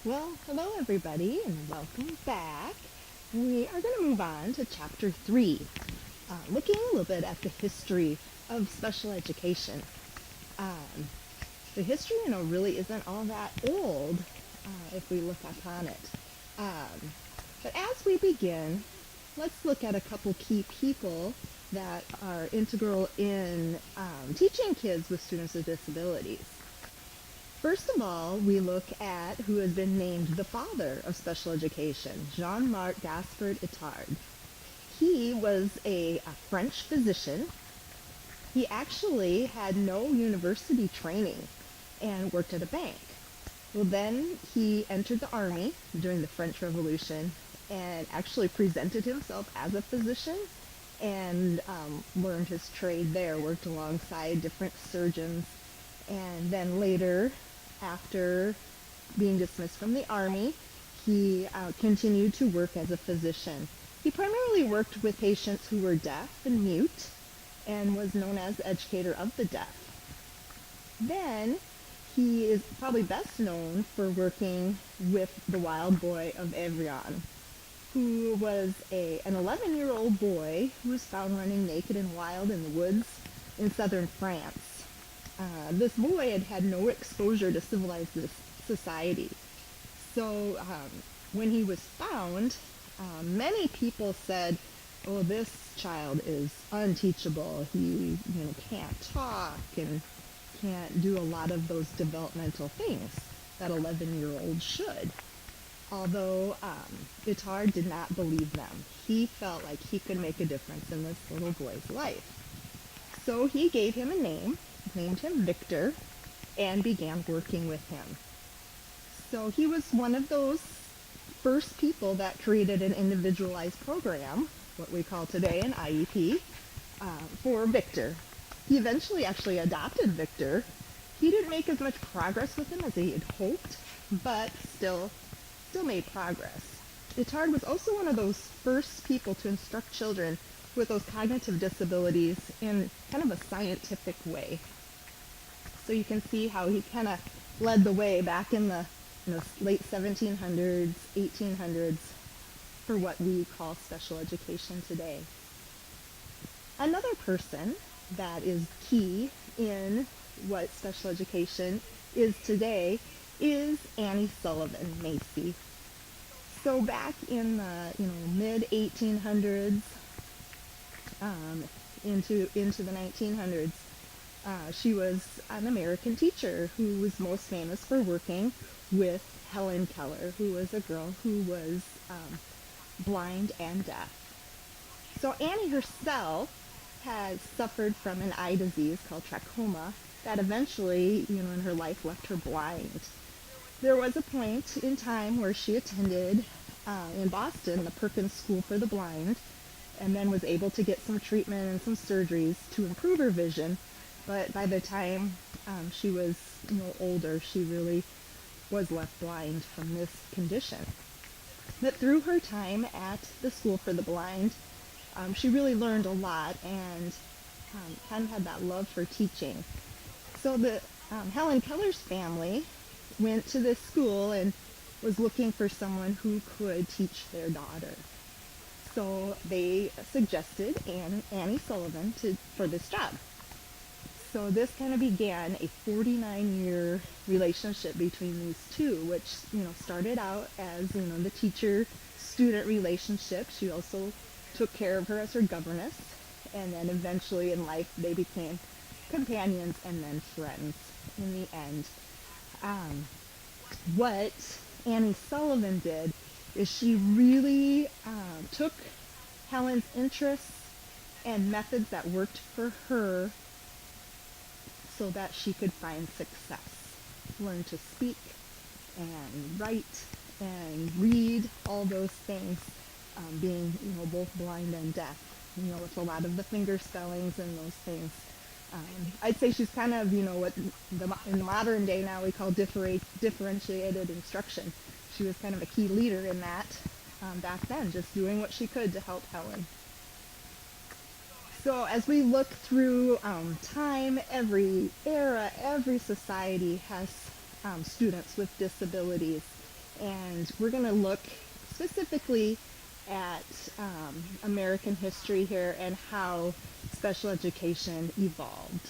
Well, hello everybody and welcome back. We are going to move on to chapter 3, looking a little bit at the history of special education. Um, the history, really isn't all that old if we look upon it. Um, but as we begin, let's look at a couple key people that are integral in teaching kids with students with disabilities. First of all, we look at who has been named the father of special education, Jean-Marc Gaspard Itard. He was a French physician. He actually had no university training and worked at a bank. Well, then he entered the army during the French Revolution and actually presented himself as a physician and learned his trade there, worked alongside different surgeons, and then later, after being dismissed from the army, he continued to work as a physician. He primarily worked with patients who were deaf and mute and was known as the educator of the deaf. Then he is probably best known for working with the wild boy of Evryon, who was an 11-year-old boy who was found running naked and wild in the woods in southern France. This boy had had no exposure to civilized society. So when he was found, many people said, "Oh, this child is unteachable. He, can't talk and can't do a lot of those developmental things that 11-year-olds should." Although Itard did not believe them. He felt like he could make a difference in this little boy's life. So he gave him a name, named him Victor, and began working with him. So he was one of those first people that created an individualized program, what we call today an IEP, for Victor. He eventually actually adopted Victor. He didn't make as much progress with him as he had hoped, but still made progress. Itard was also one of those first people to instruct children with those cognitive disabilities in kind of a scientific way. So you can see how he kind of led the way back in the late 1700s, 1800s for what we call special education today. Another person that is key in what special education is today is Annie Sullivan Macy. So back in the mid 1800s into the 1900s, she was an American teacher who was most famous for working with Helen Keller, who was a girl who was blind and deaf. So Annie herself has suffered from an eye disease called trachoma that eventually, in her life left her blind. There was a point in time where she attended in Boston the Perkins School for the Blind and then was able to get some treatment and some surgeries to improve her vision. But by the time she was older, she really was left blind from this condition. But through her time at the School for the Blind, she really learned a lot and kind of had that love for teaching. So the Helen Keller's family went to this school and was looking for someone who could teach their daughter. So they suggested Annie Sullivan for this job. So this kind of began a 49-year relationship between these two, which started out as the teacher-student relationship. She also took care of her as her governess, and then eventually in life they became companions and then friends in the end. What Annie Sullivan did is she really took Helen's interests and methods that worked for her so that she could find success, learn to speak and write and read, all those things, being both blind and deaf, with a lot of the finger spellings and those things. I'd say she's kind of, what in the modern day now we call differentiated instruction. She was kind of a key leader in that back then, just doing what she could to help Helen. So as we look through time, every era, every society has students with disabilities. And we're going to look specifically at American history here and how special education evolved.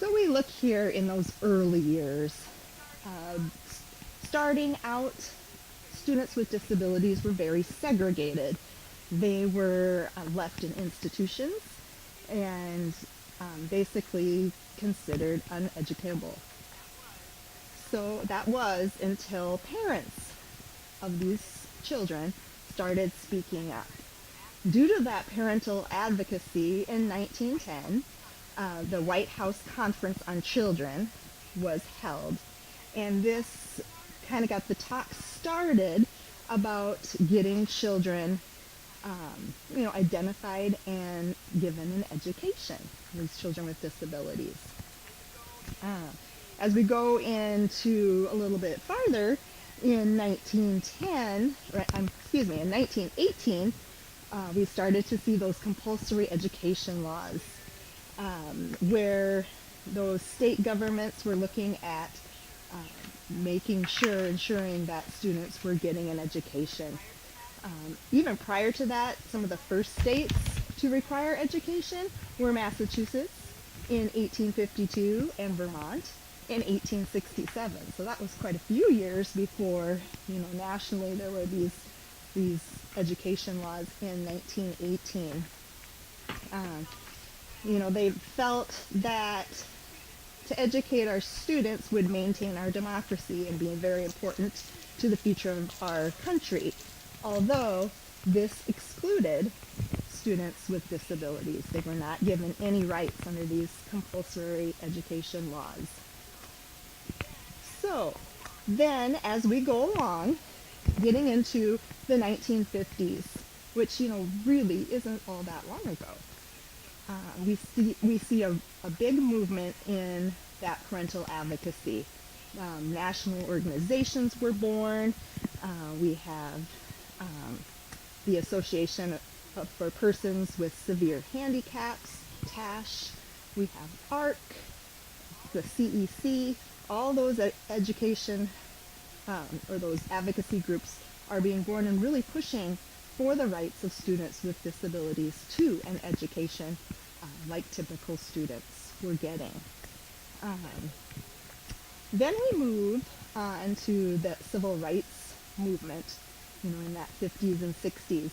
So we look here in those early years. Uh, Starting out, students with disabilities were very segregated. They were left in institutions and basically considered uneducable. So that was until parents of these children started speaking up. Due to that parental advocacy in 1910, the White House Conference on Children was held, and this kind of got the talk started about getting children, identified and given an education, these children with disabilities. As we go into a little bit farther, in 1918, we started to see those compulsory education laws, where those state governments were looking at ensuring that students were getting an education. Even prior to that, some of the first states to require education were Massachusetts in 1852 and Vermont in 1867. So that was quite a few years before, nationally there were these education laws in 1918. They felt that to educate our students would maintain our democracy and be very important to the future of our country, although this excluded students with disabilities. They were not given any rights under these compulsory education laws. So then, as we go along, getting into the 1950s, which, really isn't all that long ago, we see a big movement in that parental advocacy. National organizations were born. We have the Association for Persons with Severe Handicaps, TASH. We have ARC, the CEC. All those education or those advocacy groups are being born and really pushing for the rights of students with disabilities to an education like typical students were getting. Then we move on to the civil rights movement, in that 50s and 60s,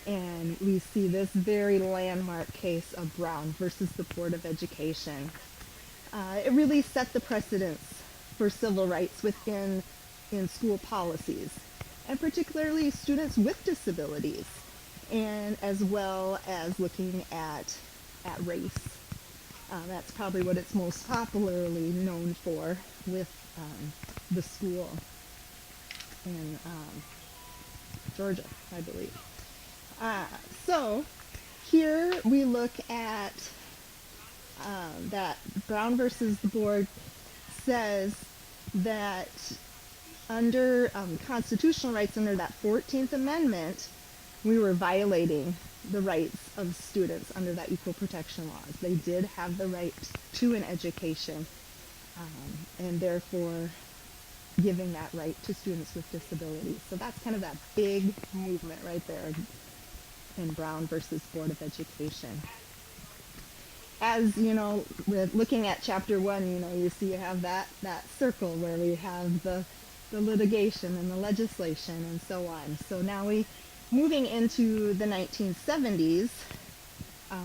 and we see this very landmark case of Brown versus the Board of Education. It really set the precedence for civil rights within school policies, and particularly students with disabilities, and as well as looking at race. That's probably what it's most popularly known for with the school in Georgia, I believe. So here we look at that Brown versus the Board says that under constitutional rights, under that 14th Amendment, we were violating the rights of students under that equal protection laws. They did have the right to an education, and therefore giving that right to students with disabilities. So that's kind of that big movement right there in Brown versus Board of Education. As with looking at chapter 1, you see you have that circle where we have the litigation and the legislation and so on. So now moving into the 1970s,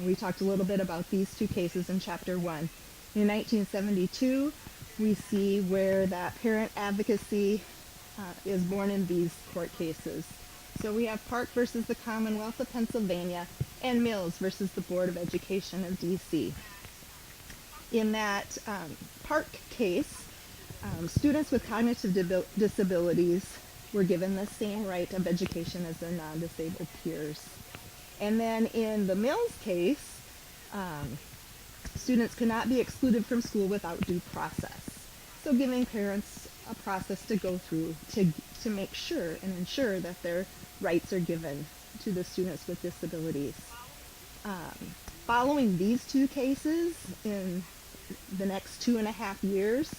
we talked a little bit about these two cases in chapter 1. In 1972, we see where that parent advocacy is born in these court cases. So we have Park versus the Commonwealth of Pennsylvania and Mills versus the Board of Education of D.C. In that Park case, students with cognitive disabilities were given the same right of education as their non-disabled peers. And then in the Mills case, students could not be excluded from school without due process. So giving parents a process to go through to make sure and ensure that their rights are given to the students with disabilities. Following these two cases in the next 2.5 years,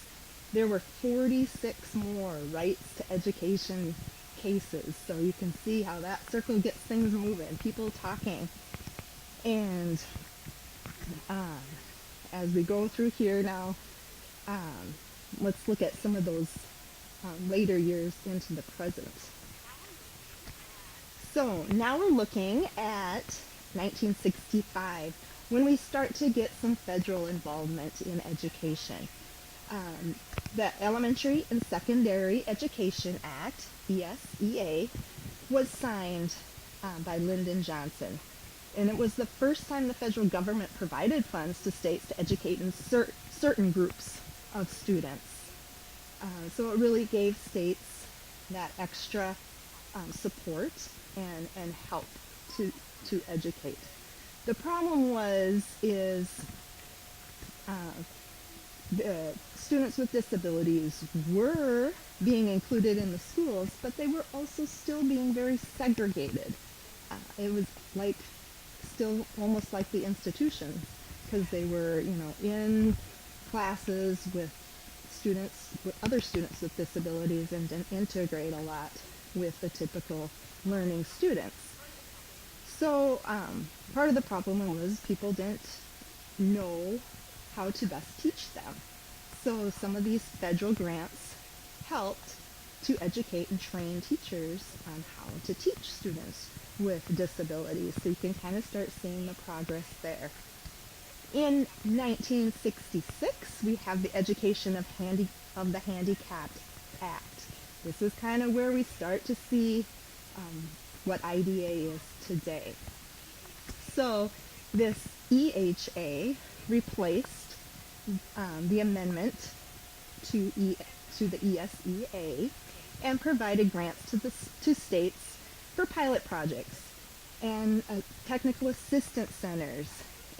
there were 46 more rights to education cases. So you can see how that circle gets things moving, people talking. And um, as we go through here now, um, let's look at some of those later years into the present. So now we're looking at 1965, when we start to get some federal involvement in education. Um, the Elementary and Secondary Education Act, ESEA, was signed by Lyndon Johnson. And it was the first time the federal government provided funds to states to educate in certain groups of students. So it really gave states that extra support and help to educate. The problem is the students with disabilities were being included in the schools, but they were also still being very segregated. It was like still almost like the institutions, because they were, in classes with other students with disabilities, and didn't integrate a lot with the typical learning students. So part of the problem was people didn't know how to best teach them. So some of these federal grants helped to educate and train teachers on how to teach students with disabilities. So you can kind of start seeing the progress there. In 1966, we have the Education of the Handicapped Act. This is kind of where we start to see what IDA is today. So this EHA replaced the amendment to the ESEA and provided grants to states for pilot projects and technical assistance centers,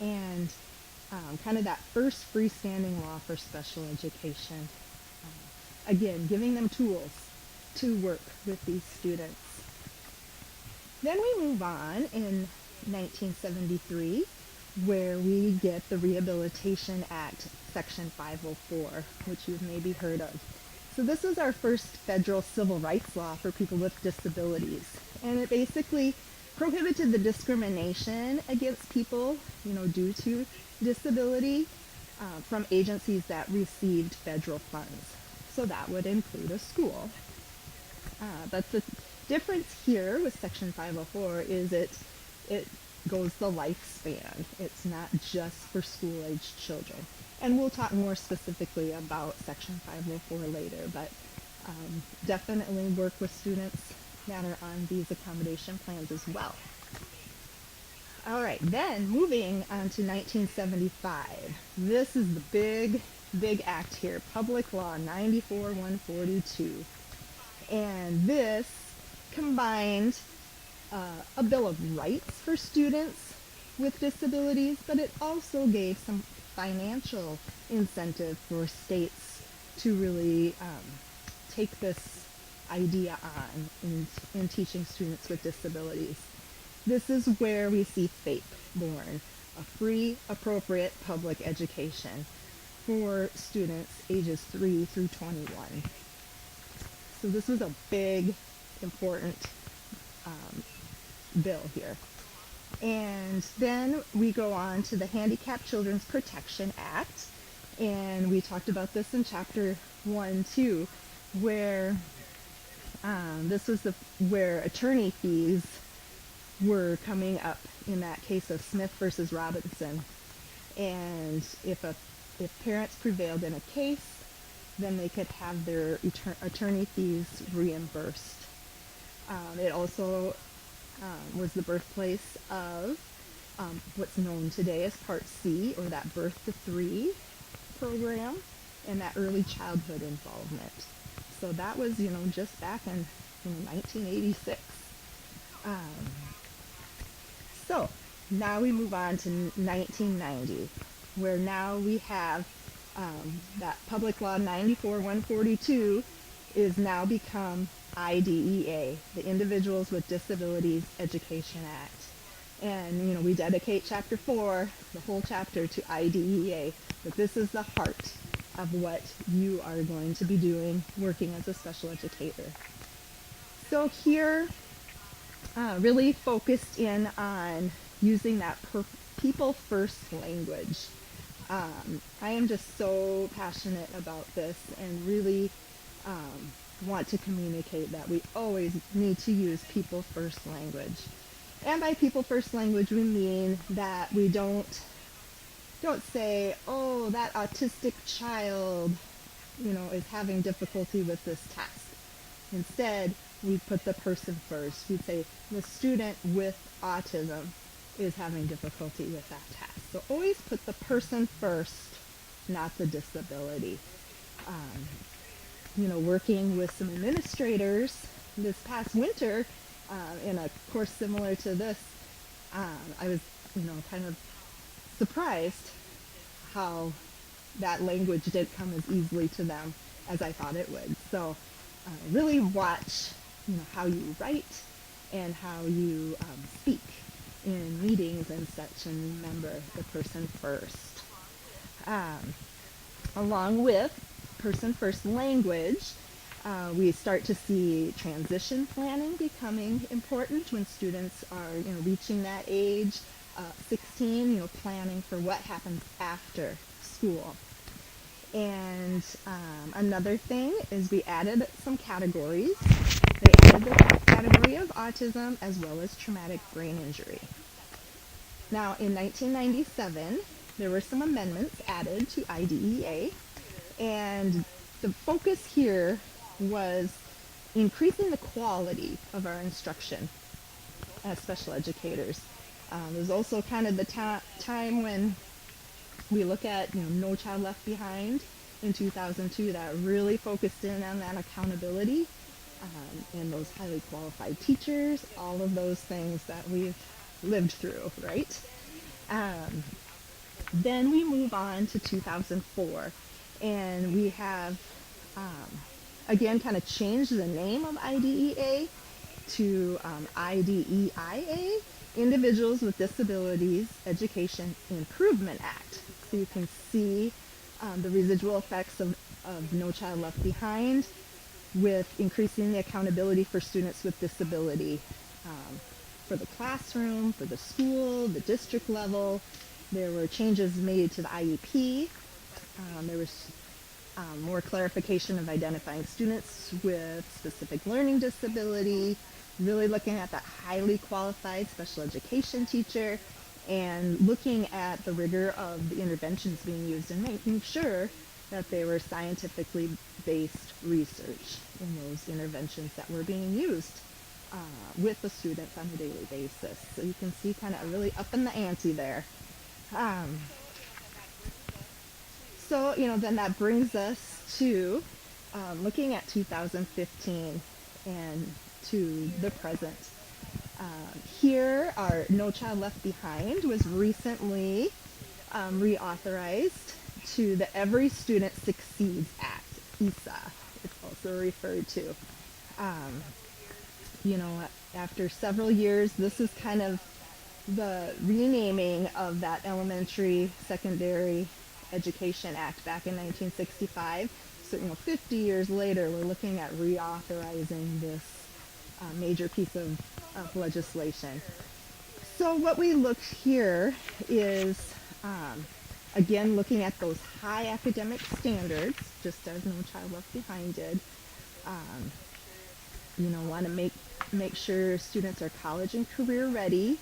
and kind of that first freestanding law for special education. Again, giving them tools to work with these students. Then we move on in 1973, where we get the Rehabilitation Act, Section 504, which you've maybe heard of. So this was our first federal civil rights law for people with disabilities. And it basically prohibited the discrimination against people, due to disability from agencies that received federal funds. So that would include a school. But the difference here with Section 504 is it goes the lifespan. It's not just for school-aged children. And we'll talk more specifically about Section 504 later, but definitely work with students that are on these accommodation plans as well. All right, then moving on to 1975. This is the big act here, Public Law 94-142. And this combined a Bill of Rights for students with disabilities, but it also gave some financial incentive for states to really take this idea on in teaching students with disabilities. This is where we see FAPE born, a free, appropriate public education for students ages 3 through 21. So this was a big, important bill here. And then we go on to the Handicapped Children's Protection Act, and we talked about this in chapter 1 too, where this was where attorney fees were coming up in that case of Smith versus Robinson. And if parents prevailed in a case, then they could have their attorney fees reimbursed. It also was the birthplace of what's known today as Part C, or that Birth to 3 program, and that early childhood involvement. So that was, just back in 1986. So now we move on to 1990, where now we have that Public Law 94-142 is now become IDEA, the Individuals with Disabilities Education Act. And, we dedicate chapter 4, the whole chapter, to IDEA, but this is the heart of what you are going to be doing working as a special educator. So here, really focused in on using that people first language. I am just so passionate about this and really want to communicate that we always need to use people first language. And by people first language, we mean that we don't say, oh, that autistic child, is having difficulty with this task. Instead, we put the person first. We'd say the student with autism is having difficulty with that task. So always put the person first, not the disability. Working with some administrators this past winter in a course similar to this, I was, kind of surprised how that language didn't come as easily to them as I thought it would. So really watch, how you write and how you speak in meetings and such, and remember the person first. Along with person first language, we start to see transition planning becoming important when students are, reaching that age, 16, planning for what happens after school. And another thing is we added some categories. They added the category of autism as well as traumatic brain injury. Now, in 1997, there were some amendments added to IDEA, and the focus here was increasing the quality of our instruction as special educators. There's also kind of the time when we look at No Child Left Behind in 2002 that really focused in on that accountability and those highly qualified teachers, all of those things that we've lived through, right? Then we move on to 2004, and we have again kind of changed the name of IDEA to IDEIA, Individuals with Disabilities Education Improvement Act. So you can see the residual effects of No Child Left Behind with increasing the accountability for students with disability for the classroom, for the school, the district level. There were changes made to the IEP. There was more clarification of identifying students with specific learning disability, really looking at that highly qualified special education teacher, and looking at the rigor of the interventions being used and making sure that they were scientifically based research in those interventions that were being used with the students on a daily basis. So you can see kind of really up in the ante there. So, then that brings us to looking at 2015 and to the present. Here, our No Child Left Behind was recently reauthorized to the Every Student Succeeds Act, ESA, it's also referred to. After several years, this is kind of the renaming of that Elementary Secondary Education Act back in 1965. So, 50 years later, we're looking at reauthorizing this major piece of legislation. So what we looked here is, again, looking at those high academic standards, just as No Child Left Behind did. Want to make sure students are college and career ready.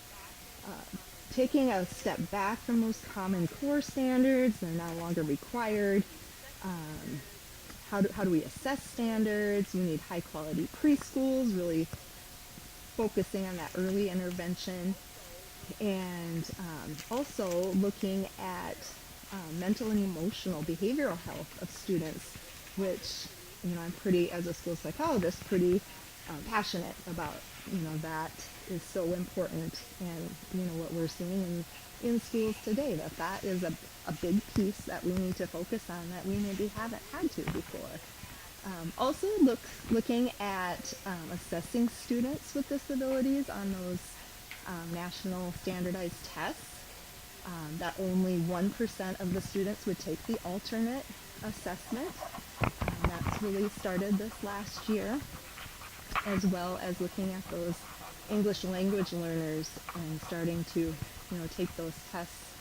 Taking a step back from those Common Core standards, they're no longer required. How do we assess standards? We need high quality preschools, really focusing on that early intervention, and also looking at mental and emotional behavioral health of students, which I'm pretty, as a school psychologist, pretty passionate about. That is so important, and what we're seeing in schools today, that is a big piece that we need to focus on that we maybe haven't had to before. Also looking at assessing students with disabilities on those national standardized tests. that only 1% of the students would take the alternate assessment. That's really started this last year, as well as looking at those English language learners and starting to, take those tests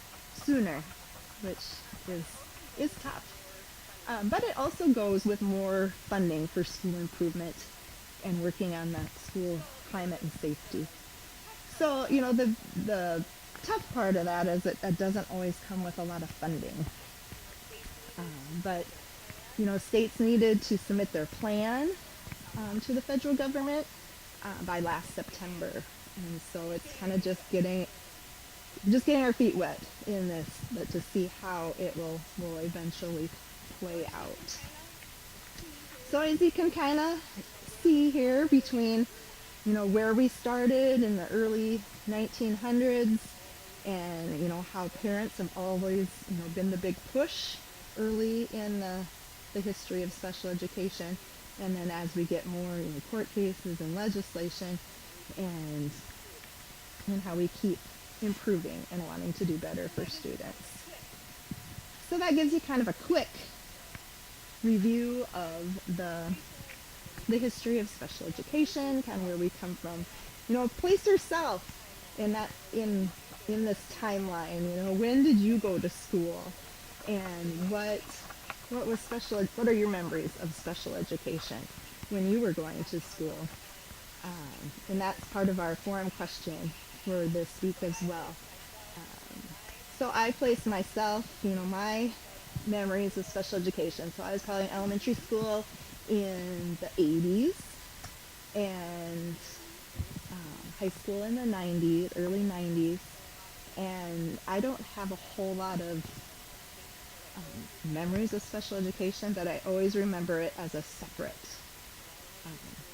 sooner, which is tough. But it also goes with more funding for school improvement and working on that school climate and safety. So, the tough part of that is it doesn't always come with a lot of funding. But, states needed to submit their plan to the federal government by last September. And so it's kind of just getting our feet wet in this, but to see how it will eventually play out. So as you can kind of see here between, where we started in the early 1900s and, how parents have always, been the big push early in the history of special education. And then as we get more, court cases and legislation and how we keep improving and wanting to do better for students. So that gives you kind of a quick review of the history of special education, kind of where we come from. Place yourself in this timeline. When did you go to school, and what was special? What are your memories of special education when you were going to school? And that's part of our forum question for this week as well. So I place myself, my memories of special education. So I was probably in elementary school in the 80s and high school in the 90s, early 90s. And I don't have a whole lot of memories of special education, but I always remember it as a separate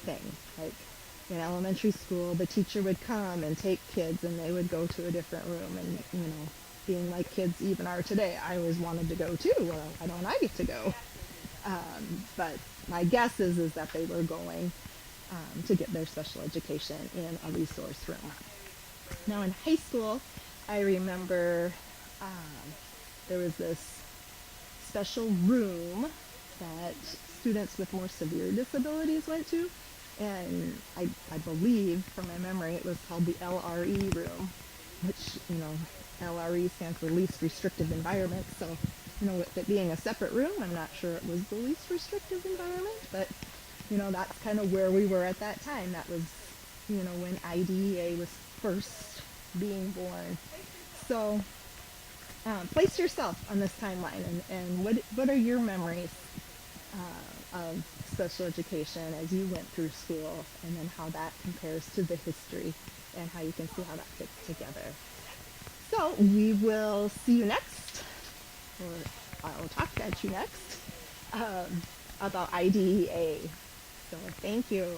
thing. Like in elementary school, the teacher would come and take kids and they would go to a different room, and being like kids even are today, I always wanted to go too. Well, why don't I get to go? But my guess is that they were going to get their special education in a resource room. Now in high school, I remember there was this special room that students with more severe disabilities went to, and I believe, from my memory, it was called the LRE room, which, LRE stands for least restrictive environment. So, with it being a separate room, I'm not sure it was the least restrictive environment, but, that's kind of where we were at that time. That was, when IDEA was first being born. So, place yourself on this timeline, and what are your memories of special education as you went through school, and then how that compares to the history and how you can see how that fits together. So we will see you next, or I'll talk at you next, about IDEA. So thank you.